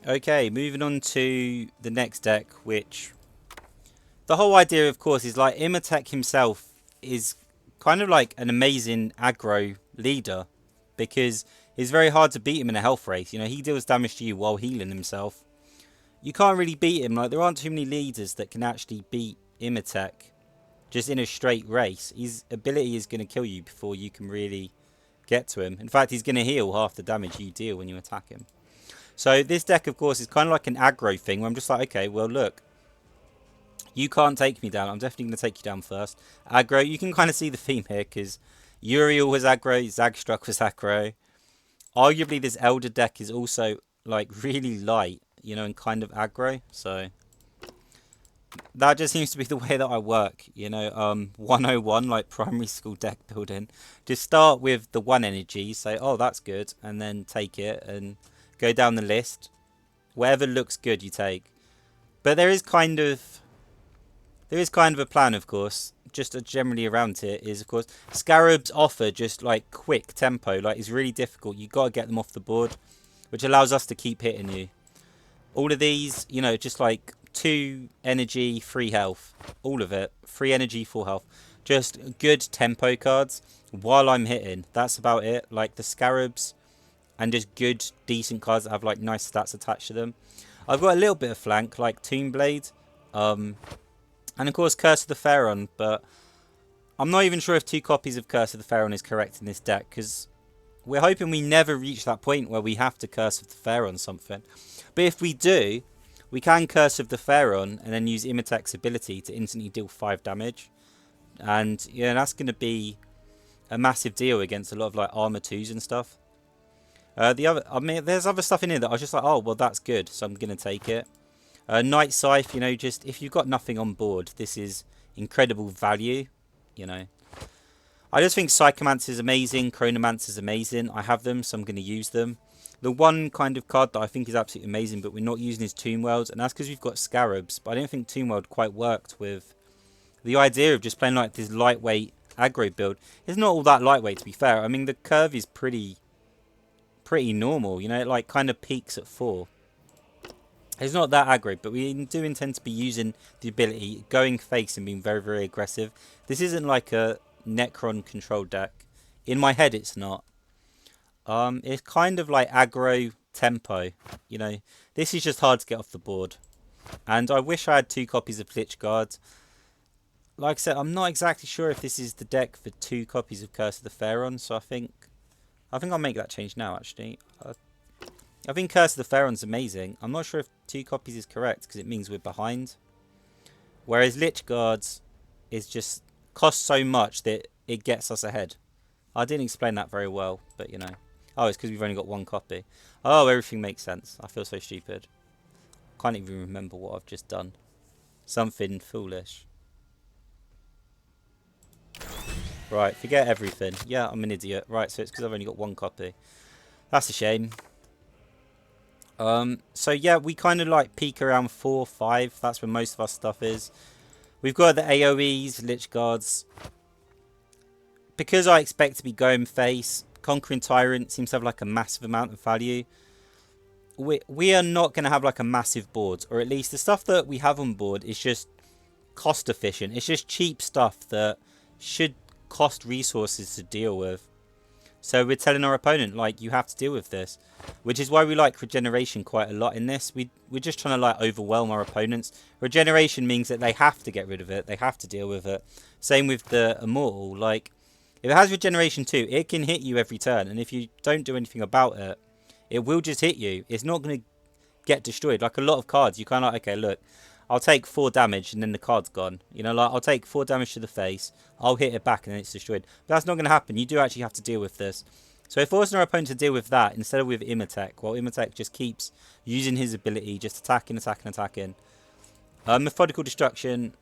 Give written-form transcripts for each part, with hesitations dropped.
Okay, moving on to the next deck, which the whole idea, of course, is like Imotekh himself is kind of like an amazing aggro leader because it's very hard to beat him in a health race. You know, he deals damage to you while healing himself. You can't really beat him. Like, there aren't too many leaders that can actually beat Imotekh just in a straight race. His ability is going to kill you before you can really get to him. In fact, he's going to heal half the damage you deal when you attack him. So this deck, of course, is kind of like an aggro thing where I'm just like, okay, well, look, you can't take me down. I'm definitely going to take you down first. Aggro, you can kind of see the theme here because Uriel was aggro, Zagstruck was aggro. Arguably, this Elder deck is also like really light, you know, and kind of aggro. So that just seems to be the way that I work, you know. 101, like primary school deck building. Just start with the one energy, say, oh, that's good, and then take it and go down the list. Whatever looks good, you take. But there is kind of a plan, of course. Just generally around here is, of course, Scarabs offer just like quick tempo. Like, it's really difficult. You got to get them off the board, which allows us to keep hitting you. All of these, you know, just like 2 energy, 3 health. All of it. 3 energy, 4 health. Just good tempo cards while I'm hitting. That's about it. Like the Scarabs and just good, decent cards that have like nice stats attached to them. I've got a little bit of flank, like Tomb Blade. And of course Curse of the Pharaon, but I'm not even sure if 2 copies of Curse of the Pharaon is correct in this deck, because we're hoping we never reach that point where we have to Curse of the Pharaon something. But if we do, we can Curse of the Pharaon and then use Imitech's ability to instantly deal 5 damage. And yeah, that's going to be a massive deal against a lot of like armor 2s and stuff. There's other stuff in here that I was just like, oh, well, that's good, so I'm going to take it. Night Scythe, you know, just if you've got nothing on board, this is incredible value, you know. I just think Psychomancer is amazing, Chronomancer is amazing. I have them, so I'm going to use them. The one kind of card that I think is absolutely amazing, but we're not using is Tomb World, and that's because we've got Scarabs. But I don't think Tomb World quite worked with the idea of just playing like this lightweight aggro build. It's not all that lightweight, to be fair. I mean, the curve is pretty normal, you know, it like kind of peaks at 4. It's not that aggro, but we do intend to be using the ability, going face and being very, very aggressive. This isn't like a Necron control deck. In my head, it's not. It's kind of like aggro tempo, you know. This is just hard to get off the board. And I wish I had 2 copies of Lich Guard. Like I said, I'm not exactly sure if this is the deck for 2 copies of Curse of the Pharaon, so I think I'll make that change now, actually. I think Curse of the Pharaon's amazing. I'm not sure if 2 copies is correct, because it means we're behind. Whereas Lich Guards is just costs so much that it gets us ahead. I didn't explain that very well, but you know. Oh, it's because we've only got 1 copy. Oh, everything makes sense. I feel so stupid. Can't even remember what I've just done. Something foolish. Right, forget everything. Yeah, I'm an idiot. Right, so it's because I've only got 1 copy. That's a shame. So yeah, we kind of like peak around 4, 5. That's where most of our stuff is. We've got the AoEs, Lich Guards. Because I expect to be going face, Conquering Tyrant seems to have like a massive amount of value. We are not going to have like a massive board, or at least the stuff that we have on board is just cost efficient. It's just cheap stuff that should cost resources to deal with. So we're telling our opponent, like, you have to deal with this. Which is why we like regeneration quite a lot in this. We're just trying to, like, overwhelm our opponents. Regeneration means that they have to get rid of it. They have to deal with it. Same with the Immortal. Like, if it has regeneration too, it can hit you every turn. And if you don't do anything about it, it will just hit you. It's not going to get destroyed. Like, a lot of cards, you kind of like, okay, look, I'll take 4 damage and then the card's gone. You know, like, I'll take 4 damage to the face, I'll hit it back and then it's destroyed. But that's not going to happen. You do actually have to deal with this. So if forcing our opponent to deal with that instead of with Imotekh, well, Imotekh just keeps using his ability, just attacking, attacking, attacking. Methodical Destruction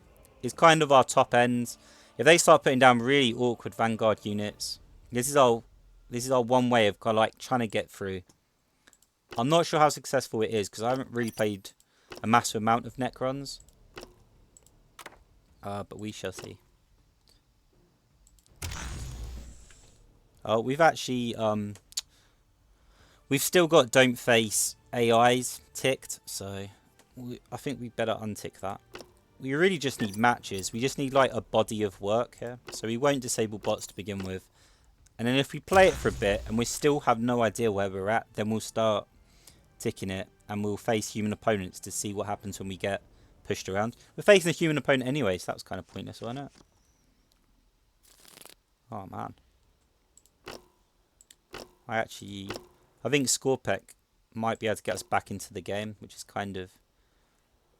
is kind of our top end. If they start putting down really awkward Vanguard units, this is our one way of kind of like trying to get through. I'm not sure how successful it is because I haven't really played a massive amount of Necrons. But we shall see. Oh, we've actually We've still got don't face AIs ticked, so I think we better untick that. We really just need matches. We just need like a body of work here. So we won't disable bots to begin with. And then if we play it for a bit and we still have no idea where we're at, then we'll start ticking it and we'll face human opponents to see what happens when we get pushed around. We're facing a human opponent anyway, so that was kind of pointless, wasn't it? Oh man. I think Imotekh might be able to get us back into the game, which is kind of...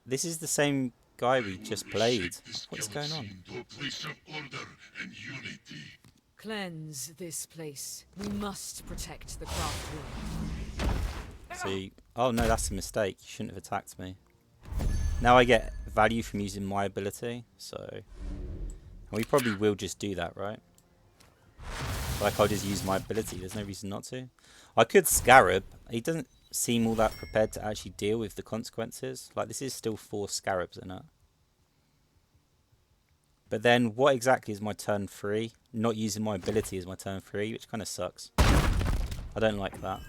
This is the same guy we just played. What's going on? Cleanse this place. We must protect the craft room. See, oh no, that's a mistake. You shouldn't have attacked me. Now I get value from using my ability, so... And we probably will just do that, right? Like, I'll just use my ability. There's no reason not to. I could Scarab. He doesn't seem all that prepared to actually deal with the consequences. Like, this is still 4 Scarabs in it. But then, what exactly is my turn 3? Not using my ability is my turn 3, which kind of sucks. I don't like that.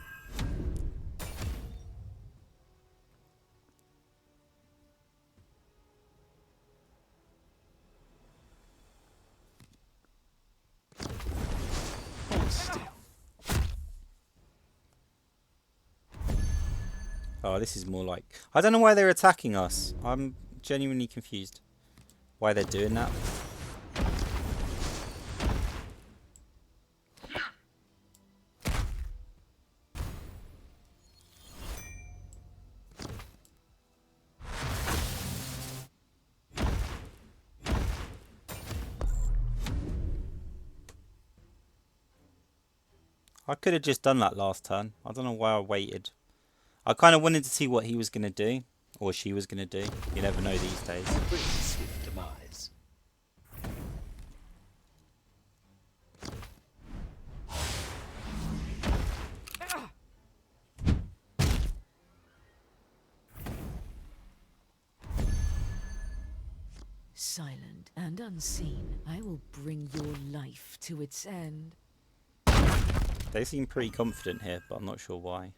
Oh, this is more like... I don't know why they're attacking us. I'm genuinely confused why they're doing that. I could have just done that last turn. I don't know why I waited. I kind of wanted to see what he was going to do. Or she was going to do. You never know these days. Swift demise. Silent and unseen, I will bring your life to its end. They seem pretty confident here, but I'm not sure why.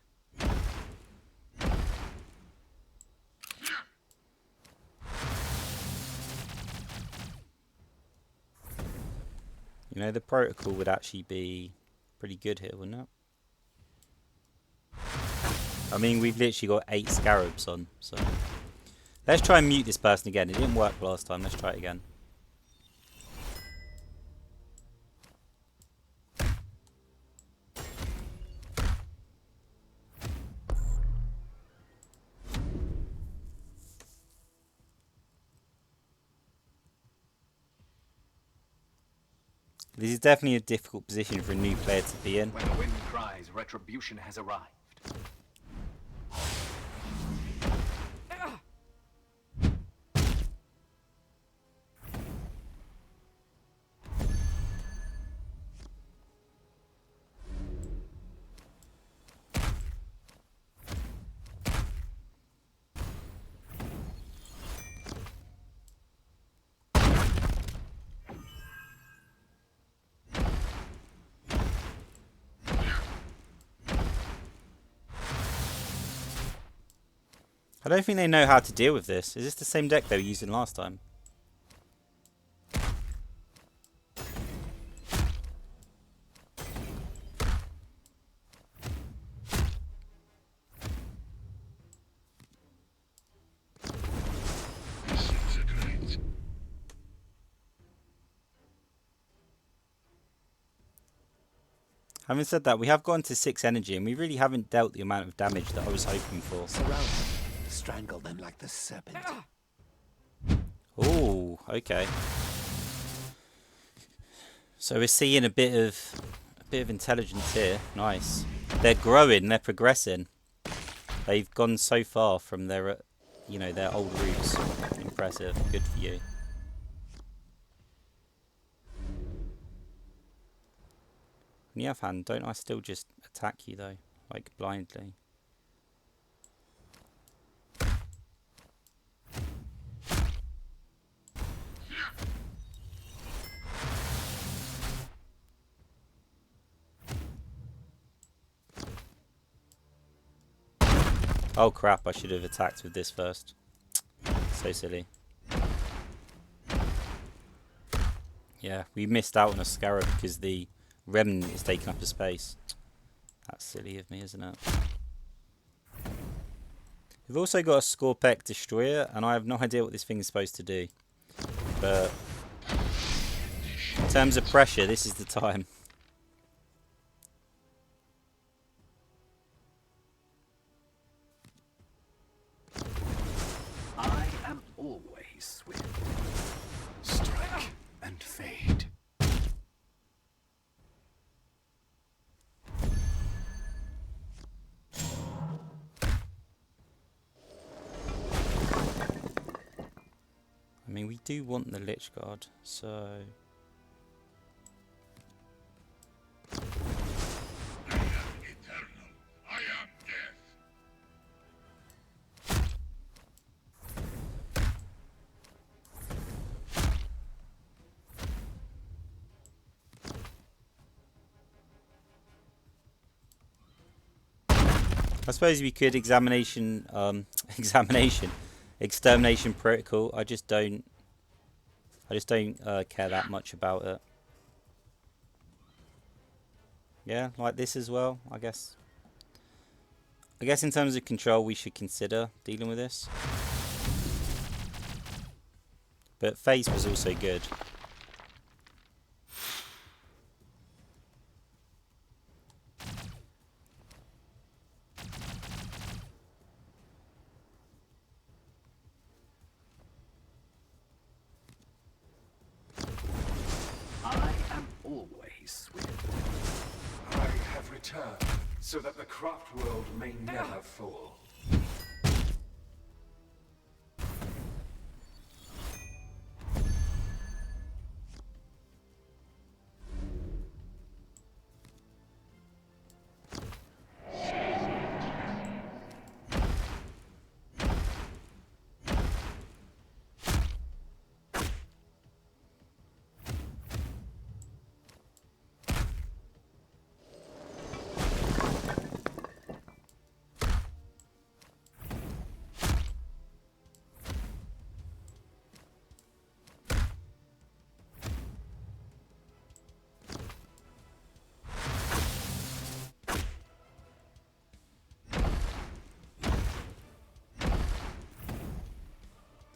You know, the protocol would actually be pretty good here, wouldn't it? I mean, we've literally got 8 Scarabs on, so... Let's try and mute this person again. It didn't work last time. Let's try it again. This is definitely a difficult position for a new player to be in. When the wind cries, retribution has arrived. I don't think they know how to deal with this. Is this the same deck they were using last time? Having said that, we have gone to 6 energy and we really haven't dealt the amount of damage that I was hoping for. Surround them. Strangle them like the serpent. Oh, okay. So we're seeing a bit of intelligence here. Nice. They're growing. They're progressing. They've gone so far from their, you know, their old roots. Impressive. Good for you. On the other hand, don't I still just attack you though, like blindly? Oh crap, I should have attacked with this first. So silly. Yeah, we missed out on a Scarab because the Remnant is taking up the space. That's silly of me, isn't it? We've also got a Scorpec Destroyer, and I have no idea what this thing is supposed to do. But in terms of pressure, this is the time. I am always swift. Strike and fade. I mean, we do want the Lich Guard, so... I suppose we could extermination protocol. I just don't care that much about it. Yeah, like this as well. I guess in terms of control, we should consider dealing with this. But phase was also good. I am always swift. I have returned so that the craft world may never fall.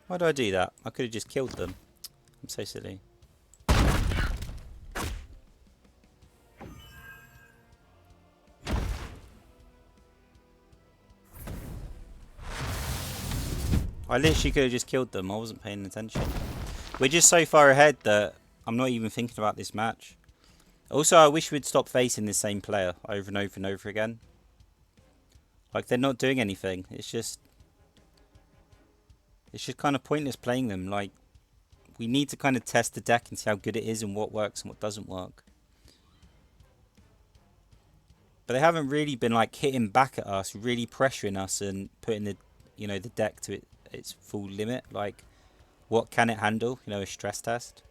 Why do I do that? I could have just killed them. I'm so silly. I literally could have just killed them. I wasn't paying attention. We're just so far ahead that I'm not even thinking about this match. Also, I wish we'd stop facing the same player over and over and over again. Like, they're not doing anything. It's just kind of pointless playing them. Like, we need to kind of test the deck and see how good it is and what works and what doesn't work. But they haven't really been like hitting back at us, really pressuring us and putting the, you know, the deck to its full limit. Like, what can it handle? You know, a stress test.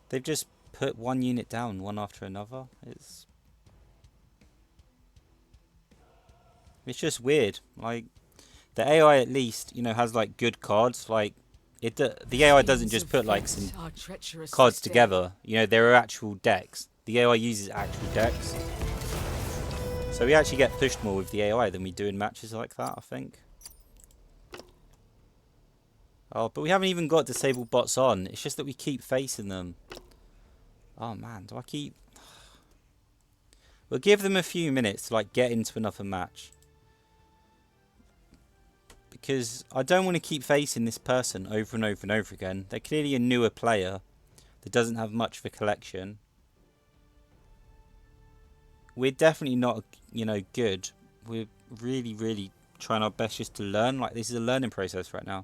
They've just put one unit down, one after another. It's just weird. Like, the AI at least, you know, has like good cards. Like, the AI doesn't just put like some cards together. You know, there are actual decks. The AI uses actual decks. So we actually get pushed more with the AI than we do in matches like that, I think. Oh, but we haven't even got disabled bots on. It's just that we keep facing them. Oh man, do I keep... We'll give them a few minutes to like get into another match. Because I don't want to keep facing this person over and over and over again. They're clearly a newer player that doesn't have much of a collection. We're definitely not, you know, good. We're really, really trying our best just to learn. Like, this is a learning process right now.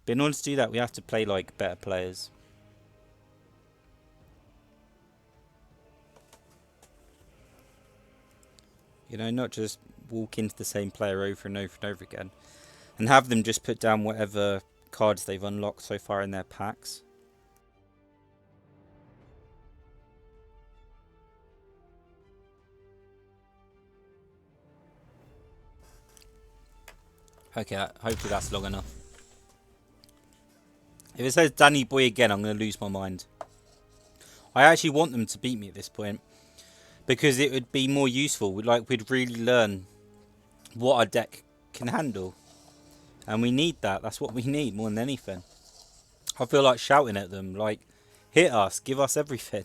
But in order to do that, we have to play like better players. You know, not just walk into the same player over and over and over again. And have them just put down whatever cards they've unlocked so far in their packs. Okay, hopefully that's long enough. If it says Danny Boy again, I'm going to lose my mind. I actually want them to beat me at this point, because it would be more useful. We'd really learn what our deck can handle. And we need that. That's what we need more than anything. I feel like shouting at them, like, hit us, give us everything.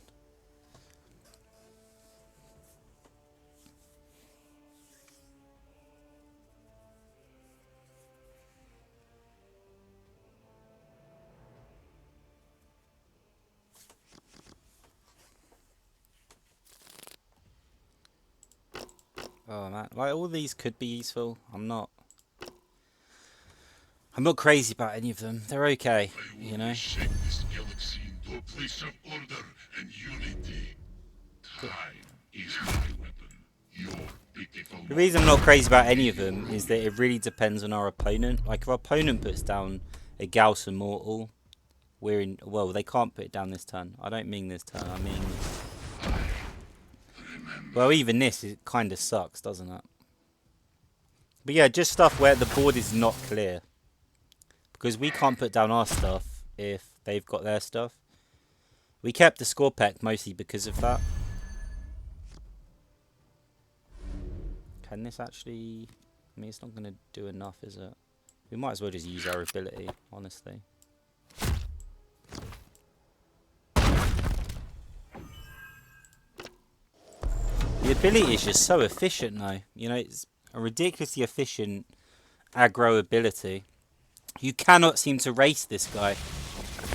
Oh man, like all these could be useful. I'm not crazy about any of them. They're okay, you know. Shake this galaxy into a place of order and unity. Time is my weapon. Your pitiful. The reason I'm not crazy about any of them is that it really depends on our opponent. Like if our opponent puts down a Gauss Immortal, we're in. Well, they can't put it down this turn. I don't mean this turn. I mean. Well, even this, it kind of sucks, doesn't it? But yeah, just stuff where the board is not clear. Because we can't put down our stuff if they've got their stuff. We kept the Scorpec mostly because of that. Can this actually... I mean, it's not going to do enough, is it? We might as well just use our ability, honestly. The ability is just so efficient now. You know, it's a ridiculously efficient aggro ability. You cannot seem to race this guy.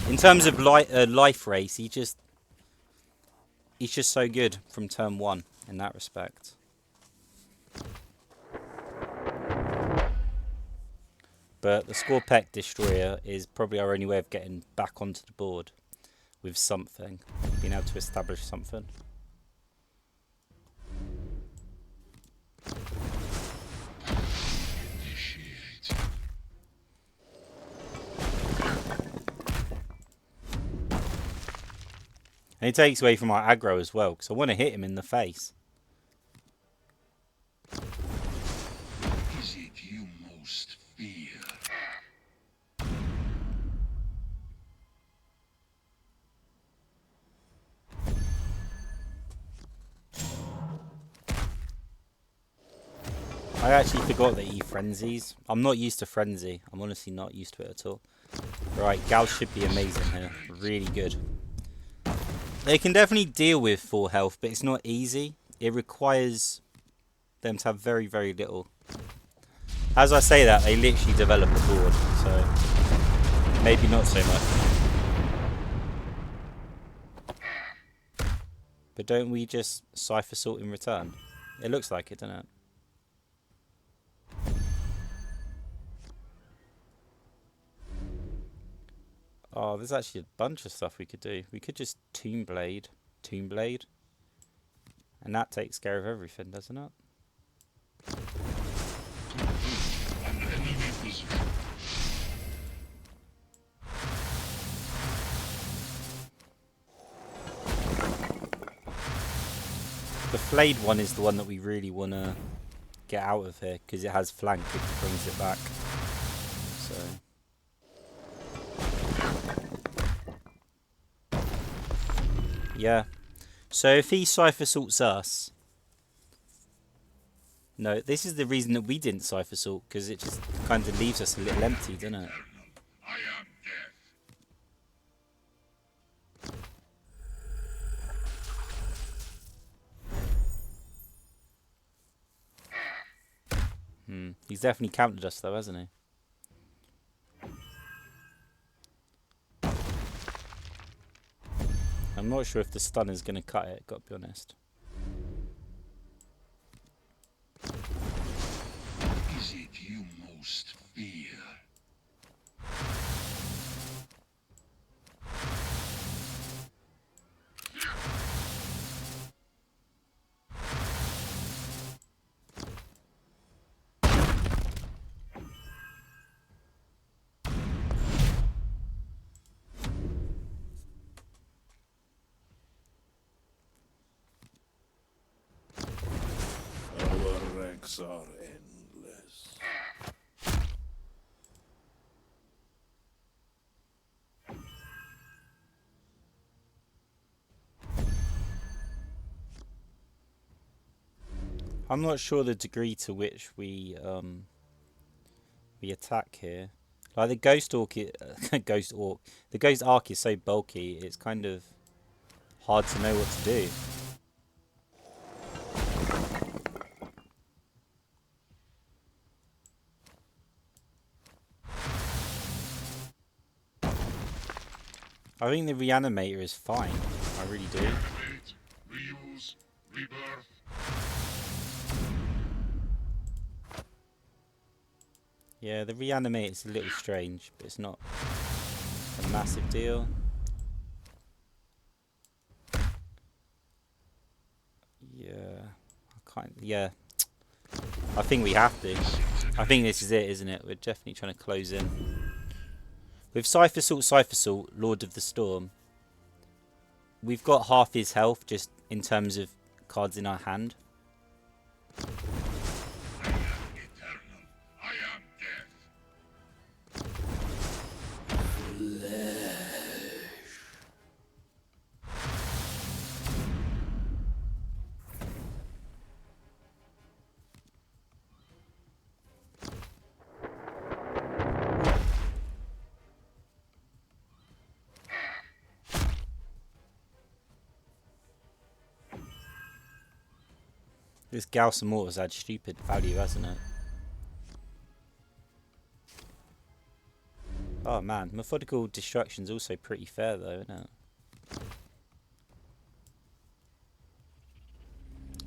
In terms of life race, he's just so good from turn 1 in that respect. But the Scorpec Destroyer is probably our only way of getting back onto the board with something. Being able to establish something. And it takes away from our aggro as well, because I want to hit him in the face. Is it you most fear? I actually forgot that he frenzies. I'm not used to frenzy. I'm honestly not used to it at all. Right, Gauss should be amazing here. Really good. They can definitely deal with 4 health, but it's not easy. It requires them to have very, very little. As I say that, they literally develop a board, so maybe not so much. But don't we just Cypher Salt in return? It looks like it, doesn't it? Oh, there's actually a bunch of stuff we could do. We could just Tomb Blade. And that takes care of everything, doesn't it? The flayed one is the one that we really want to get out of here, because it has flank if he brings it back. So... yeah. So if he Cypher Salts us... No, this is the reason that we didn't Cypher Salt, because it just kind of leaves us a little empty, doesn't it? I am death. He's definitely countered us though, hasn't he? I'm not sure if the stun is going to cut it, got to be honest. Is it you most fear? Our ranks are endless. I'm not sure the degree to which we attack here. Like the ghost orc, the ghost arc is so bulky. It's kind of hard to know what to do. I think the reanimator is fine. I really do. Reanimate, reuse, rebirth. Yeah, the reanimator is a little strange, but it's not a massive deal. Yeah, I can't. Yeah, I think we have to. I think this is it, isn't it? We're definitely trying to close in. With Cypher Salt, Lord of the Storm, we've got half his health just in terms of cards in our hand. I am eternal. I am death. This Gauss Immortal's had stupid value, hasn't it? Oh man, Methodical Destruction's also pretty fair though, isn't it?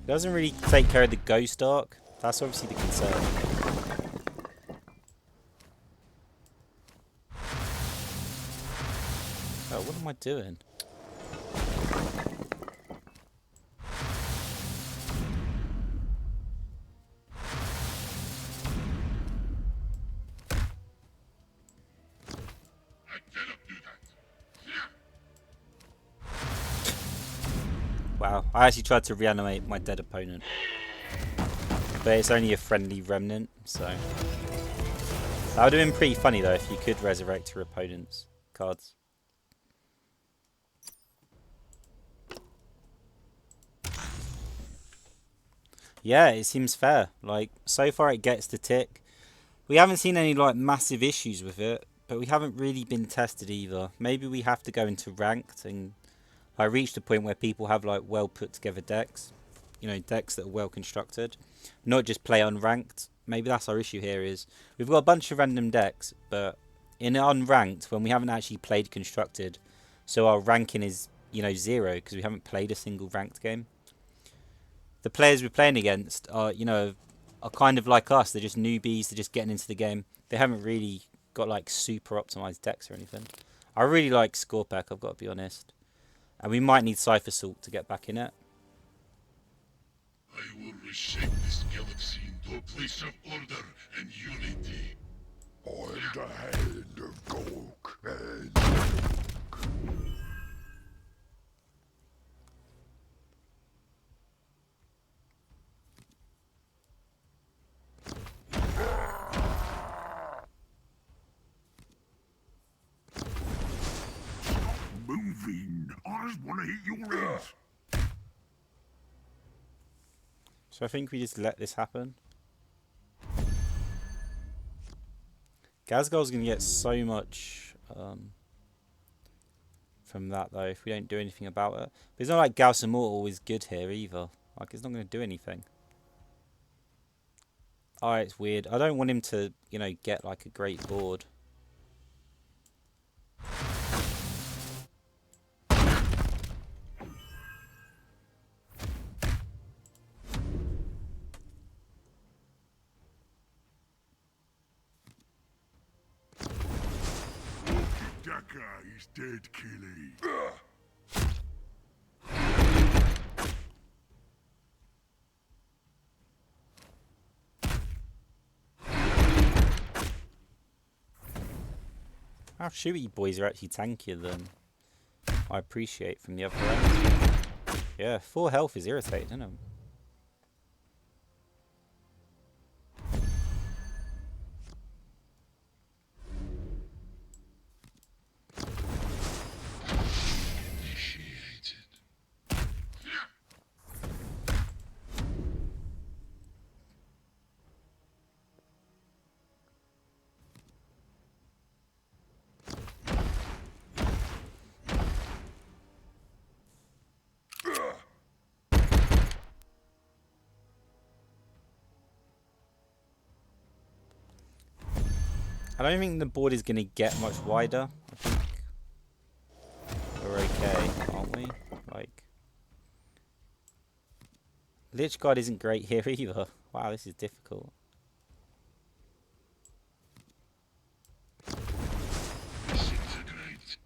Doesn't really take care of the Ghost Arc. That's obviously the concern. Oh, what am I doing? I cannot do that. Wow, I actually tried to reanimate my dead opponent. But it's only a friendly remnant, so... That would have been pretty funny though if you could resurrect your opponent's cards. Yeah, it seems fair. Like, so far it gets the tick. We haven't seen any like massive issues with it, but we haven't really been tested either. Maybe we have to go into ranked and reach the point where people have like well put together decks. You know, decks that are well constructed. Not just play unranked. Maybe that's our issue here is we've got a bunch of random decks, but in unranked when we haven't actually played constructed, so our ranking is, you know, 0 because we haven't played a single ranked game. The players we're playing against are, you know, are kind of like us. They're just newbies. They're just getting into the game. They haven't really got like super optimized decks or anything. I really like Scorpack, I've got to be honest. And we might need Cypher Salt to get back in it. I will reshape this galaxy into a place of order and unity. I'm the hand of Golk and Moving. I just want to hit your ass. So I think we just let this happen. Gazgol's going to get so much from that though if we don't do anything about it. But it's not like Gauss Immortal is good here either. Like, it's not going to do anything. Alright, it's weird. I don't want him to, you know, get like a great board. Daka is dead, Killy. Our shooty boys are actually tankier than I appreciate from the other end. Yeah, 4 health is irritating, isn't it? Initiated. I don't think the board is going to get much wider. I think we're okay, aren't we? Like, Lich Guard isn't great here either. Wow, this is difficult. Disintegrate.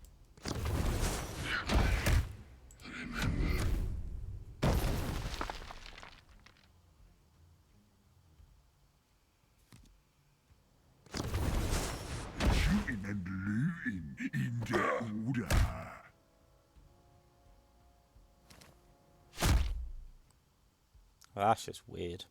Remember. Shooting and looting in that order. Well, that's just weird.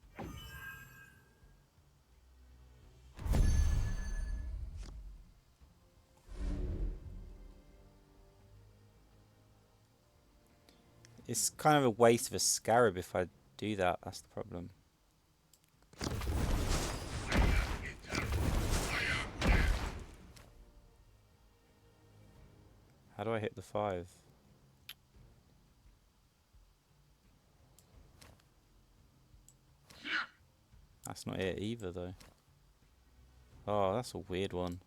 It's kind of a waste of a scarab if I do that. That's the problem. How do I hit the 5? That's not it either, though. Oh, that's a weird one.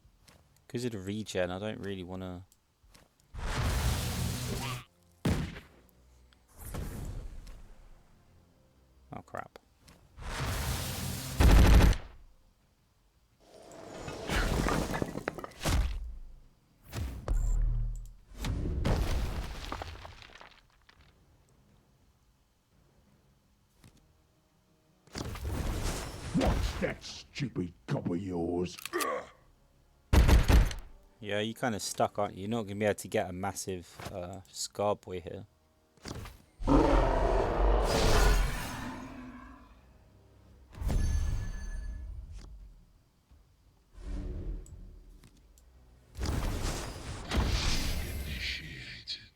Because of the regen, I don't really want to... Oh, crap. What's that stupid cob of yours? Yeah, you kind of stuck, aren't you? You're not going to be able to get a massive Scar Boy here. Initiated.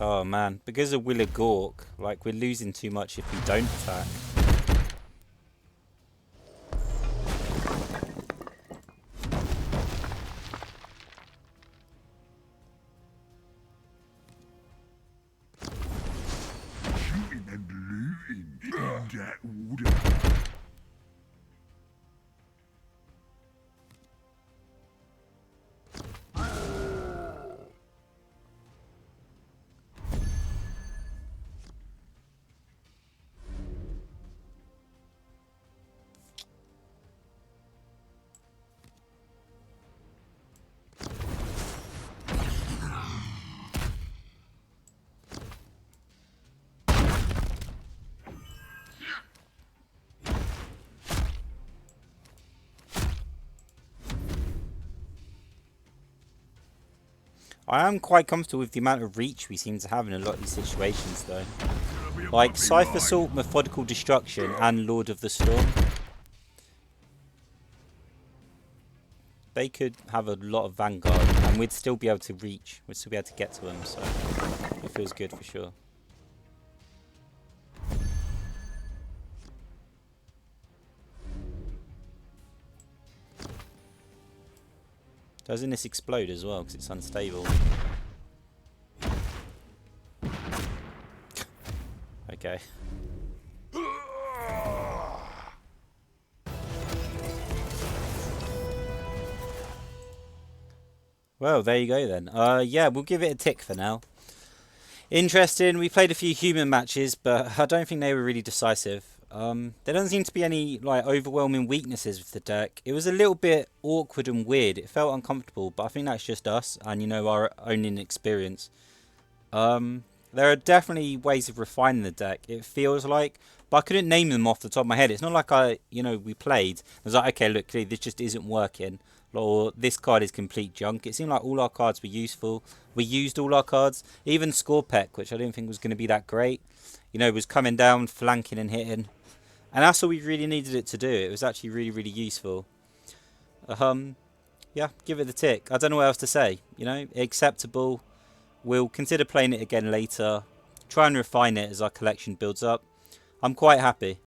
Oh man, because of Willa Gork, like we're losing too much if we don't attack. Shooting and looting in that order. I am quite comfortable with the amount of reach we seem to have in a lot of these situations though. Like Scythe Assault, Methodical Destruction and Lord of the Storm. They could have a lot of Vanguard and we'd still be able to reach. We'd still be able to get to them, so it feels good for sure. Doesn't this explode as well because it's unstable? Okay. Well, there you go then. Yeah, we'll give it a tick for now. Interesting. We played a few human matches, but I don't think they were really decisive. There doesn't seem to be any like overwhelming weaknesses with the deck. It was a little bit awkward and weird. It felt uncomfortable, but I think that's just us and, you know, our own inexperience. There are definitely ways of refining the deck, it feels like, but I couldn't name them off the top of my head. It's not like we played. I was like, okay, look, clearly this just isn't working, or this card is complete junk. It seemed like all our cards were useful. We used all our cards. Even Scorpec, which I didn't think was going to be that great, was coming down, flanking and hitting. And that's all we really needed it to do. It was actually really, really useful. Yeah, give it the tick. I don't know what else to say. Acceptable. We'll consider playing it again later. Try and refine it as our collection builds up. I'm quite happy.